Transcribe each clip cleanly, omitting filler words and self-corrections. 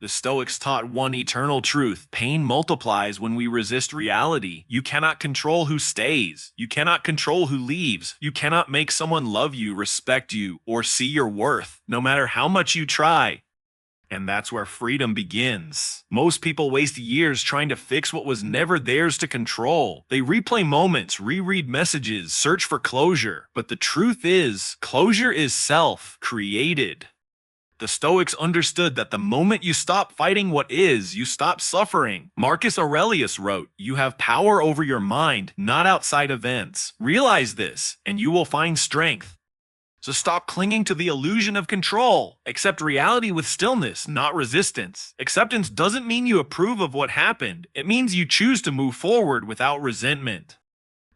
The Stoics taught one eternal truth: pain multiplies when we resist reality. You cannot control who stays. You cannot control who leaves. You cannot make someone love you, respect you, or see your worth, no matter how much you try. And that's where freedom begins. Most people waste years trying to fix what was never theirs to control. They replay moments, reread messages, search for closure. But the truth is, closure is self-created. The Stoics understood that the moment you stop fighting what is, you stop suffering. Marcus Aurelius wrote, "You have power over your mind, not outside events. Realize this, and you will find strength." So stop clinging to the illusion of control. Accept reality with stillness, not resistance. Acceptance doesn't mean you approve of what happened. It means you choose to move forward without resentment.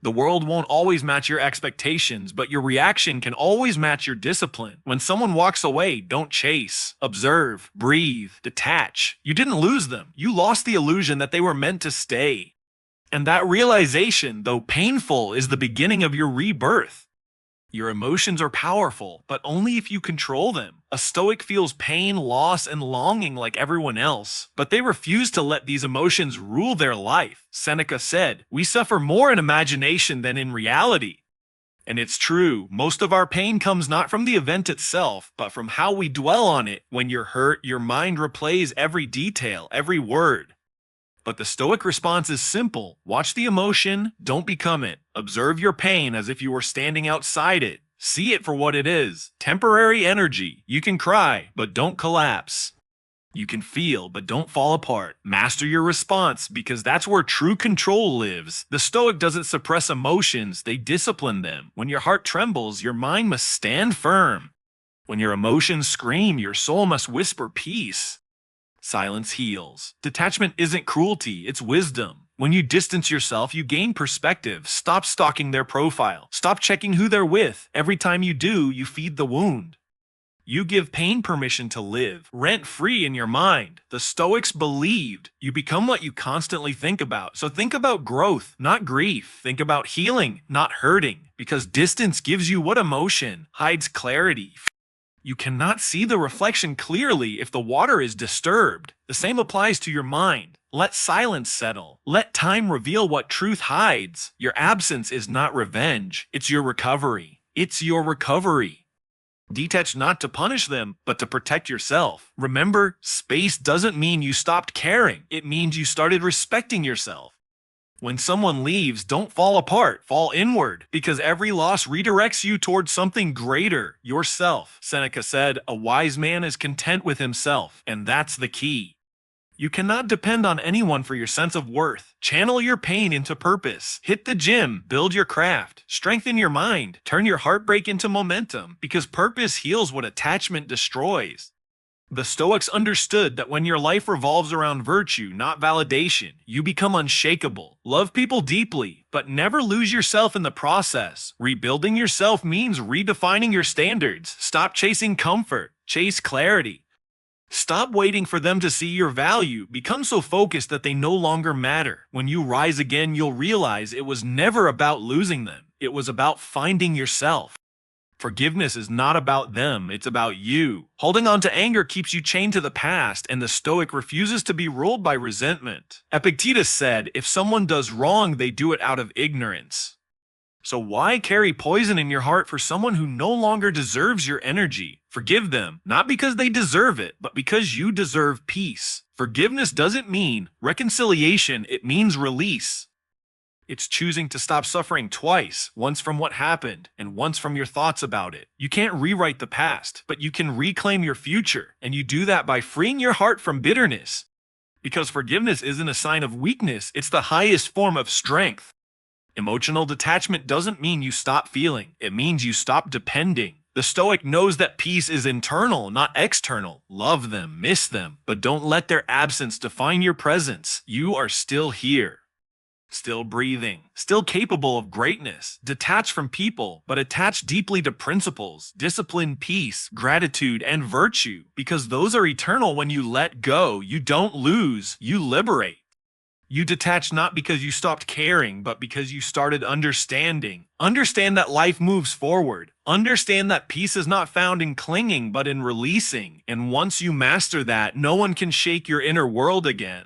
The world won't always match your expectations, but your reaction can always match your discipline. When someone walks away, don't chase. Observe, breathe, detach. You didn't lose them. You lost the illusion that they were meant to stay. And that realization, though painful, is the beginning of your rebirth. Your emotions are powerful, but only if you control them. A Stoic feels pain, loss, and longing like everyone else, but they refuse to let these emotions rule their life. Seneca said, "We suffer more in imagination than in reality." And it's true, most of our pain comes not from the event itself, but from how we dwell on it. When you're hurt, your mind replays every detail, every word. But the Stoic response is simple. Watch the emotion, don't become it. Observe your pain as if you were standing outside it. See it for what it is. Temporary energy. You can cry, but don't collapse. You can feel, but don't fall apart. Master your response, because that's where true control lives. The Stoic doesn't suppress emotions, they discipline them. When your heart trembles, your mind must stand firm. When your emotions scream, your soul must whisper peace. Silence heals. Detachment isn't cruelty, it's wisdom. When you distance yourself, you gain perspective. Stop stalking their profile. Stop checking who they're with. Every time you do, you feed the wound. You give pain permission to live, rent-free in your mind. The Stoics believed you become what you constantly think about. So think about growth, not grief. Think about healing, not hurting. Because distance gives you what emotion hides clarity. You cannot see the reflection clearly if the water is disturbed. The same applies to your mind. Let silence settle. Let time reveal what truth hides. Your absence is not revenge. It's your recovery. It's your recovery. Detach not to punish them, but to protect yourself. Remember, space doesn't mean you stopped caring. It means you started respecting yourself. When someone leaves, don't fall apart, fall inward, because every loss redirects you towards something greater, yourself. Seneca said, "A wise man is content with himself," and that's the key. You cannot depend on anyone for your sense of worth. Channel your pain into purpose. Hit the gym, build your craft, strengthen your mind, turn your heartbreak into momentum, because purpose heals what attachment destroys. The Stoics understood that when your life revolves around virtue, not validation, you become unshakable. Love people deeply, but never lose yourself in the process. Rebuilding yourself means redefining your standards. Stop chasing comfort, chase clarity. Stop waiting for them to see your value. Become so focused that they no longer matter. When you rise again, you'll realize it was never about losing them. It was about finding yourself. Forgiveness is not about them, it's about you. Holding on to anger keeps you chained to the past, and the Stoic refuses to be ruled by resentment. Epictetus said, "If someone does wrong, they do it out of ignorance." So why carry poison in your heart for someone who no longer deserves your energy? Forgive them, not because they deserve it, but because you deserve peace. Forgiveness doesn't mean reconciliation, it means release. It's choosing to stop suffering twice, once from what happened, and once from your thoughts about it. You can't rewrite the past, but you can reclaim your future, and you do that by freeing your heart from bitterness. Because forgiveness isn't a sign of weakness, it's the highest form of strength. Emotional detachment doesn't mean you stop feeling, it means you stop depending. The Stoic knows that peace is internal, not external. Love them, miss them, but don't let their absence define your presence. You are still here. Still breathing, still capable of greatness, detached from people, but attached deeply to principles, discipline, peace, gratitude, and virtue, because those are eternal. When you let go, you don't lose, you liberate. You detach not because you stopped caring, but because you started understanding. Understand that life moves forward. Understand that peace is not found in clinging, but in releasing. And once you master that, no one can shake your inner world again.